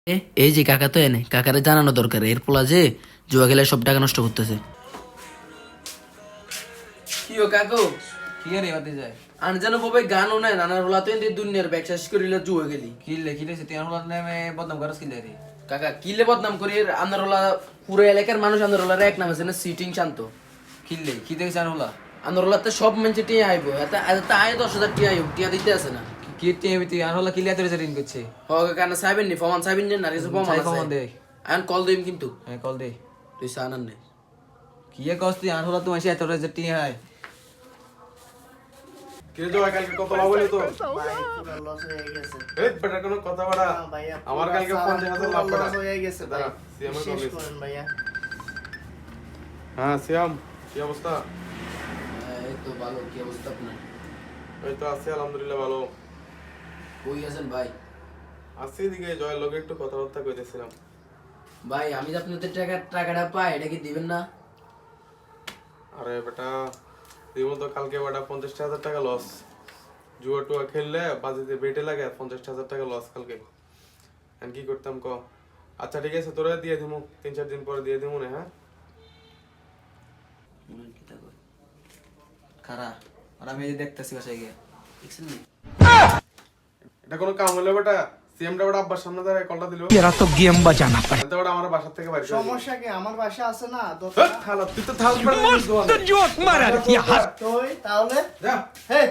এই যে কাকা তো এনে কাকারে জানানো দরকার এর পোলা যে জুয়া খেলে সব টাকা নষ্ট করতেছে। কি ও কাকু কি রে বাদে যায় আন জানো বাবা গানও নাই নানার হলা তো এনে দুনিয়ার ব্যাগ শেষ করিলে জুয়া গেলি কিলে সে তিন হলার নামে বদনাম করস কিলে রে কাকা কিলে বদনাম করি আনার হলা পুরো এলাকার মানুষ আনার হলার এক নাম আছে না সিটিং শান্ত কিলে কি দেখছ আন হলা আনার হলাতে সব মানুষ টিয়া আইবো এত এত আয় 10,000 টিয়া আইব টিয়া দিতে আছে না কি টিএমটি আন হলা কিলে এত রিং করছে ও কাকা না সাইবেন নি ফমান সাইবেন নি না কিছু ফমান আছে ফমান দে আন কল দিম কিন্তু হ্যাঁ কল দে তুই সানান নে কি কস তুই আন হলা তো মাসে এত টি হয় কে যাও কালকে কত লাভ হলো তো ভাই পুরো লস হয়ে গেছে এই বেটা কোনো কথা বড়া না ভাইয়া আমার কালকে 50,000 লাভ করা লস হয়ে গেছে ভাই সিএম এর শেষ কলেজ করেন ভাইয়া হ্যাঁ সিয়াম কি অবস্থা এই তো ভালো কি অবস্থা আপনার এই তো আছি আলহামদুলিল্লাহ ভালো কই আছেন ভাই আছি দিকে জয়ের লগে একটু কথাবার্তা কইতেছিলাম ভাই আমি যে আপনাদের টাকাটা পাই এটা কি দিবেন না আরে বেটা দিব তো কালকে বেটা 50,000 টাকা লস জুয়া টুয়া খেললে বাজিতে বেটে লাগে 50,000 টাকা লস কালকে আমি কি করতাম ক আচ্ছা ঠিক আছে তোরা দিয়ে দিমু 3-4 দিন পরে দিয়ে দিমু না হ্যাঁ খারা আর আমি এই দেখতেছি বাসায় গিয়ে দেখছেন নি এটা কোনো কাম হলো বেটা সিএমটা বেটা আব্বার সামনে দাঁড়ায় কলটা দিল तेरा तो गेम बजाना पड़ेगा। এটা বেটা আমার বাসা থেকে বাইরে করে দিল। সমস্যা কি আমার বাসা আছে না তো থালা তুই তো থাল বেটা जोक मारा তো তাহলে যা হে